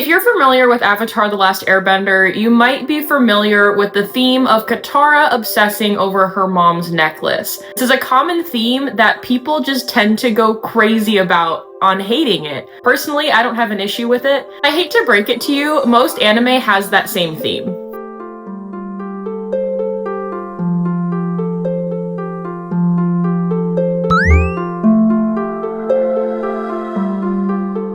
If you're familiar with Avatar: The Last Airbender, you might be familiar with the theme of Katara obsessing over her mom's necklace. This is a common theme that people just tend to go crazy about on hating it. Personally, I don't have an issue with it. I hate to break it to you, most anime has that same theme.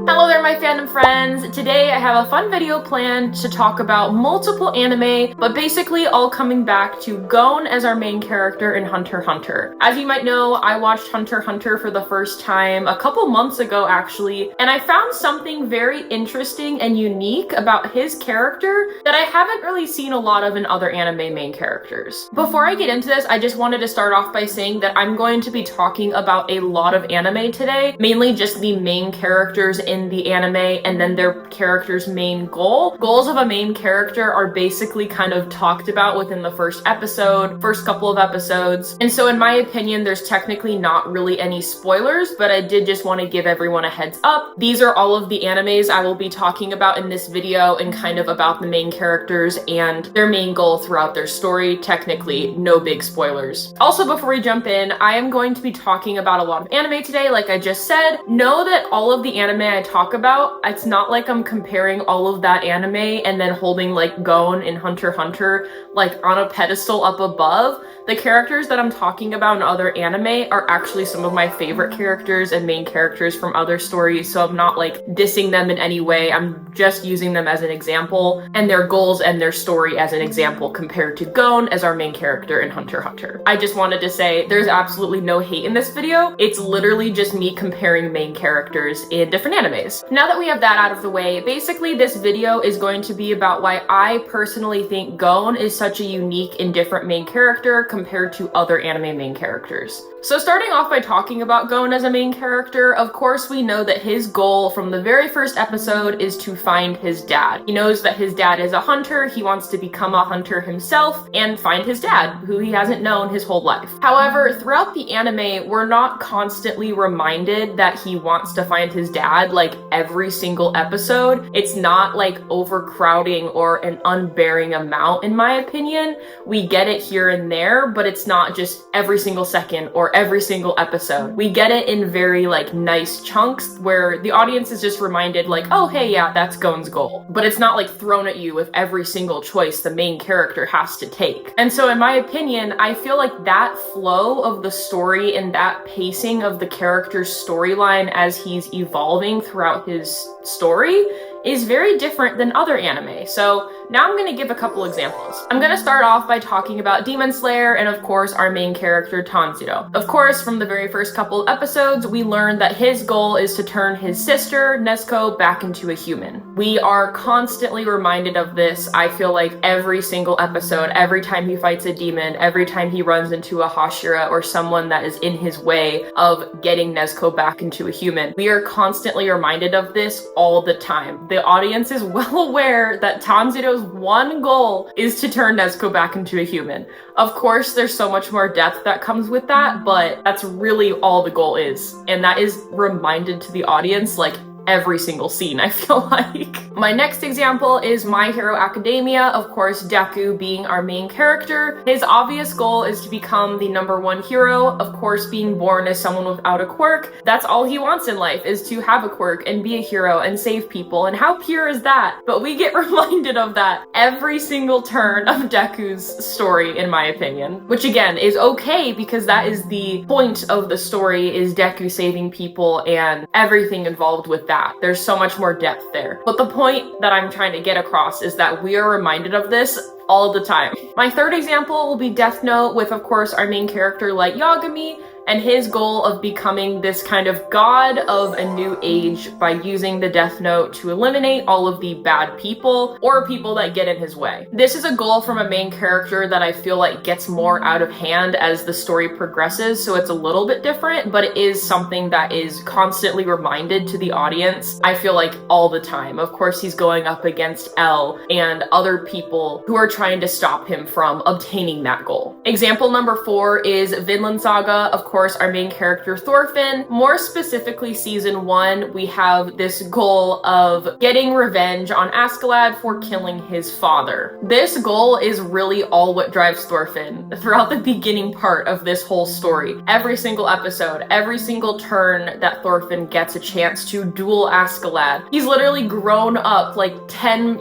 Hello there, my fandom friends. Today I have a fun video planned to talk about multiple anime, but basically all coming back to GON as our main character in Hunter x Hunter. As you might know, I watched Hunter x Hunter for the first time a couple months ago actually, and I found something very interesting and unique about his character that I haven't really seen a lot of in other anime main characters. Before I get into this, I just wanted to start off by saying that I'm going to be talking about a lot of anime today, mainly just the main characters in the anime and then their character's main goal. Goals of a main character are basically kind of talked about within the first couple of episodes. And so in my opinion, there's technically not really any spoilers, but I did just want to give everyone a heads up. These are all of the animes I will be talking about in this video and kind of about the main characters and their main goal throughout their story. Technically, no big spoilers. Also, before we jump in, I am going to be talking about a lot of anime today, like I just said. Know that all of the anime I talk about, it's not like I'm comparing all of that anime and then holding like GON and Hunter x Hunter like on a pedestal up above. The characters that I'm talking about in other anime are actually some of my favorite characters and main characters from other stories, so I'm not like dissing them in any way. I'm just using them as an example and their goals and their story as an example compared to GON as our main character in Hunter x Hunter. I just wanted to say there's absolutely no hate in this video. It's literally just me comparing main characters in different animes. Now that we have that out of the way, basically this video is going to be about why I personally think GON is such a unique and different main character compared to other anime main characters. So starting off by talking about GON as a main character, of course we know that his goal from the very first episode is to find his dad. He knows that his dad is a hunter, he wants to become a hunter himself and find his dad, who he hasn't known his whole life. However, throughout the anime, we're not constantly reminded that he wants to find his dad like every single episode. It's not like overcrowding or an unbearing amount in my opinion. We get it here and there, but it's not just every single second or every single episode. We get it in very like nice chunks where the audience is just reminded like, oh hey, yeah, that's GON's goal. But it's not like thrown at you with every single choice the main character has to take. And so in my opinion, I feel like that flow of the story and that pacing of the character's storyline as he's evolving throughout his story is very different than other anime. So now I'm gonna give a couple examples. I'm gonna start off by talking about Demon Slayer and of course our main character Tanjiro. Of course, from the very first couple of episodes, we learned that his goal is to turn his sister, Nezuko, back into a human. We are constantly reminded of this, I feel like every single episode, every time he fights a demon, every time he runs into a Hashira or someone that is in his way of getting Nezuko back into a human. We are constantly reminded of this all the time. The audience is well aware that Tanjiro's one goal is to turn Nezuko back into a human. Of course, there's so much more depth that comes with that, but that's really all the goal is. And that is reminded to the audience like every single scene, I feel like. My next example is My Hero Academia, of course Deku being our main character. His obvious goal is to become the #1 hero, of course being born as someone without a quirk. That's all he wants in life, is to have a quirk and be a hero and save people, and how pure is that? But we get reminded of that every single turn of Deku's story, in my opinion. Which again, is okay because that is the point of the story, is Deku saving people and everything involved with that. There's so much more depth there. But the point that I'm trying to get across is that we are reminded of this all the time. My third example will be Death Note with, of course, our main character Light Yagami and his goal of becoming this kind of god of a new age by using the Death Note to eliminate all of the bad people or people that get in his way. This is a goal from a main character that I feel like gets more out of hand as the story progresses, so it's a little bit different, but it is something that is constantly reminded to the audience, I feel like all the time. Of course, he's going up against L and other people who are trying to stop him from obtaining that goal. Example number 4 is Vinland Saga. Of course, our main character Thorfinn. More specifically, season 1, we have this goal of getting revenge on Askeladd for killing his father. This goal is really all what drives Thorfinn throughout the beginning part of this whole story. Every single episode, every single turn that Thorfinn gets a chance to duel Askeladd, he's literally grown up like 10,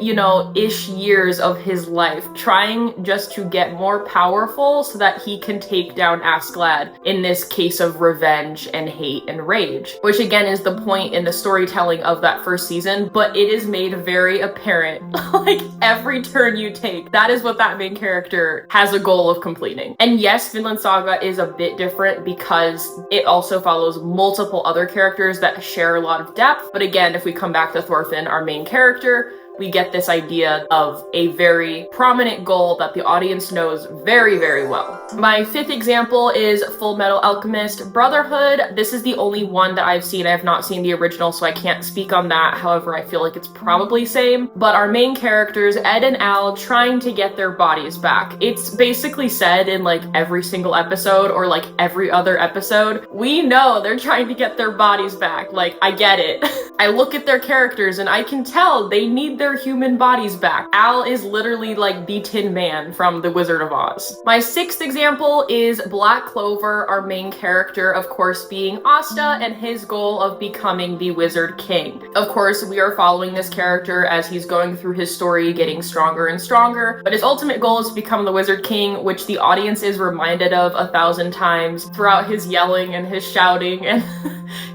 ish years of his life trying just to get more powerful so that he can take down Askeladd in this case of revenge and hate and rage, which again is the point in the storytelling of that first season, but it is made very apparent like every turn you take, that is what that main character has a goal of completing. And yes, Vinland Saga is a bit different because it also follows multiple other characters that share a lot of depth, but again, if we come back to Thorfinn, our main character, we get this idea of a very prominent goal that the audience knows very, very well. My 5th example is Full Metal Alchemist Brotherhood. This is the only one that I've seen. I have not seen the original, so I can't speak on that. However, I feel like it's probably same. But our main characters, Ed and Al, trying to get their bodies back. It's basically said in like every single episode or like every other episode. We know they're trying to get their bodies back. Like, I get it. I look at their characters and I can tell they need their human bodies back. Al is literally like the Tin Man from The Wizard of Oz. My 6th example is Black Clover, our main character, of course, being Asta and his goal of becoming the Wizard King. Of course, we are following this character as he's going through his story, getting stronger and stronger, but his ultimate goal is to become the Wizard King, which the audience is reminded of 1,000 times throughout his yelling and his shouting and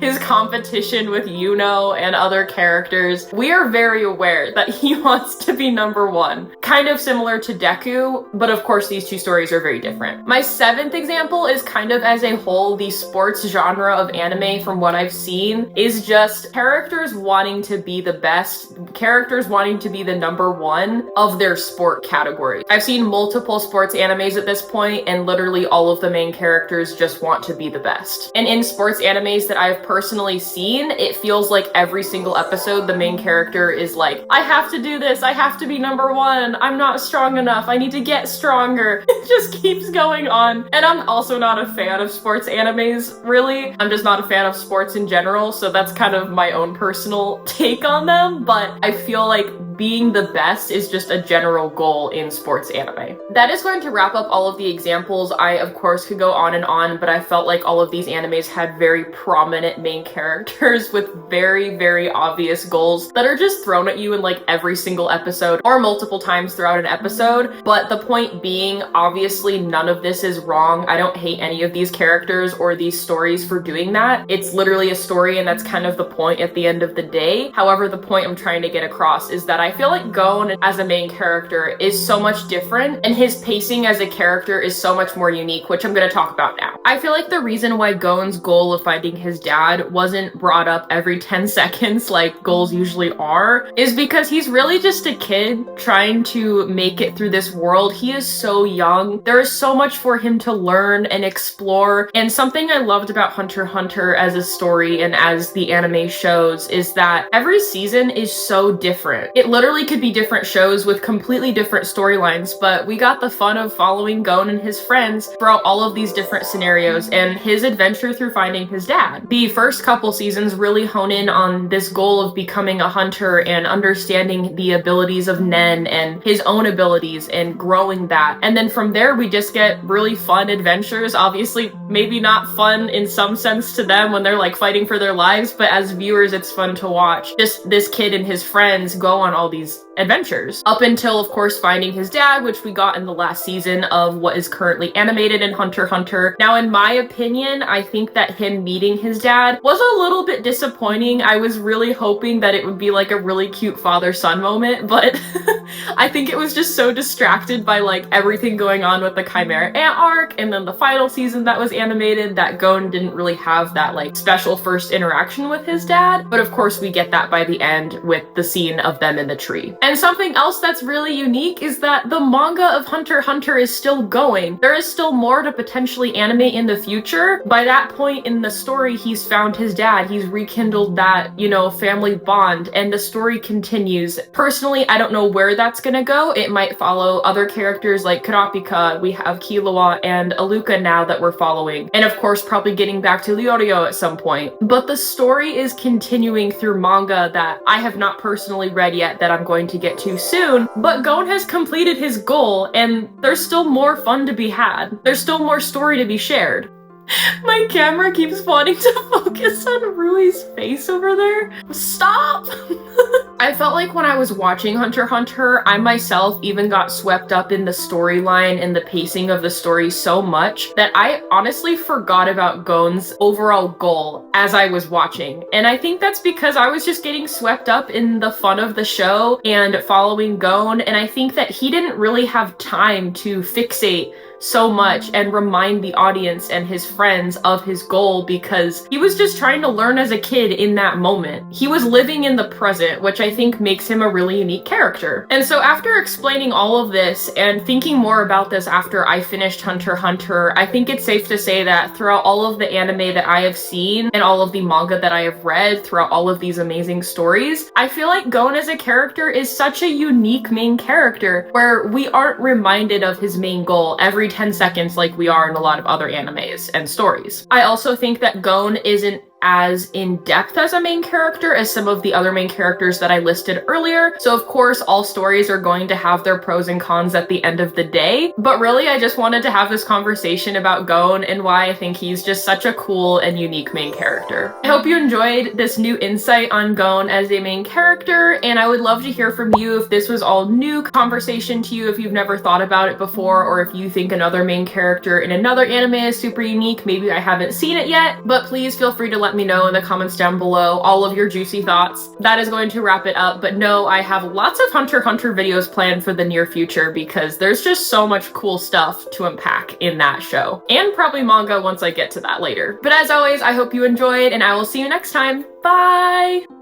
his competition with Yuno and other characters. We are very aware that he wants to be number 1. Kind of similar to Deku, but of course these two stories are very different. My 7th example is kind of as a whole, the sports genre of anime from what I've seen is just characters wanting to be the best, characters wanting to be the number 1 of their sport category. I've seen multiple sports animes at this point and literally all of the main characters just want to be the best. And in sports animes that I've personally seen, it feels like every single episode the main character is like, I have to do this, I have to be number 1, I'm not strong enough, I need to get stronger. It just keeps going on. And I'm also not a fan of sports animes, really. I'm just not a fan of sports in general, so that's kind of my own personal take on them, but I feel like being the best is just a general goal in sports anime. That is going to wrap up all of the examples. I, of course, could go on, but I felt like all of these animes had very prominent main characters with very, very obvious goals that are just thrown at you in like every single episode or multiple times throughout an episode. But the point being, obviously, none of this is wrong. I don't hate any of these characters or these stories for doing that. It's literally a story, and that's kind of the point at the end of the day. However, the point I'm trying to get across is that I feel like Gon as a main character is so much different, and his pacing as a character is so much more unique, which I'm going to talk about now. I feel like the reason why Gon's goal of finding his dad wasn't brought up every 10 seconds like goals usually are is because he's really just a kid trying to make it through this world. He is so young. There is so much for him to learn and explore, and something I loved about Hunter x Hunter as a story and as the anime shows is that every season is so different. It literally could be different shows with completely different storylines, but we got the fun of following Gon and his friends throughout all of these different scenarios and his adventure through finding his dad. The first couple seasons really hone in on this goal of becoming a hunter and understanding the abilities of Nen and his own abilities and growing that. And then from there, we just get really fun adventures. Obviously, maybe not fun in some sense to them when they're like fighting for their lives, but as viewers, it's fun to watch. Just this kid and his friends go on all these adventures up until, of course, finding his dad, which we got in the last season of what is currently animated in Hunter x Hunter. Now, in my opinion, I think that him meeting his dad was a little bit disappointing. I was really hoping that it would be like a really cute father-son moment, but I think it was just so distracted by like everything going on with the Chimera Ant arc and then the final season that was animated that Gon didn't really have that like special first interaction with his dad. But of course, we get that by the end with the scene of them in the tree. And something else that's really unique is that the manga of Hunter x Hunter is still going. There is still more to potentially animate in the future. By that point in the story, he's found his dad. He's rekindled that, family bond, and the story continues. Personally, I don't know where that that's gonna go. It might follow other characters like Karapika, we have Killua and Aluka now that we're following, and of course probably getting back to Leorio at some point. But the story is continuing through manga that I have not personally read yet that I'm going to get to soon, but Gon has completed his goal and there's still more fun to be had. There's still more story to be shared. My camera keeps wanting to focus on Rui's face over there. Stop! I felt like when I was watching Hunter x Hunter, I myself even got swept up in the storyline and the pacing of the story so much that I honestly forgot about Gon's overall goal as I was watching. And I think that's because I was just getting swept up in the fun of the show and following Gon, and I think that he didn't really have time to fixate so much and remind the audience and his friends of his goal because he was just trying to learn as a kid in that moment. He was living in the present, which I think makes him a really unique character. And so after explaining all of this and thinking more about this after I finished Hunter x Hunter, I think it's safe to say that throughout all of the anime that I have seen and all of the manga that I have read throughout all of these amazing stories, I feel like Gon as a character is such a unique main character where we aren't reminded of his main goal every 10 seconds like we are in a lot of other animes and stories. I also think that Gon isn't as in-depth as a main character as some of the other main characters that I listed earlier. So of course, all stories are going to have their pros and cons at the end of the day. But really, I just wanted to have this conversation about Gon and why I think he's just such a cool and unique main character. I hope you enjoyed this new insight on Gon as a main character, and I would love to hear from you if this was all new conversation to you, if you've never thought about it before, or if you think another main character in another anime is super unique. Maybe I haven't seen it yet, but please feel free to let me know in the comments down below all of your juicy thoughts. That is going to wrap it up, but no, I have lots of Hunter x Hunter videos planned for the near future because there's just so much cool stuff to unpack in that show, and probably manga once I get to that later. But as always, I hope you enjoyed, and I will see you next time. Bye!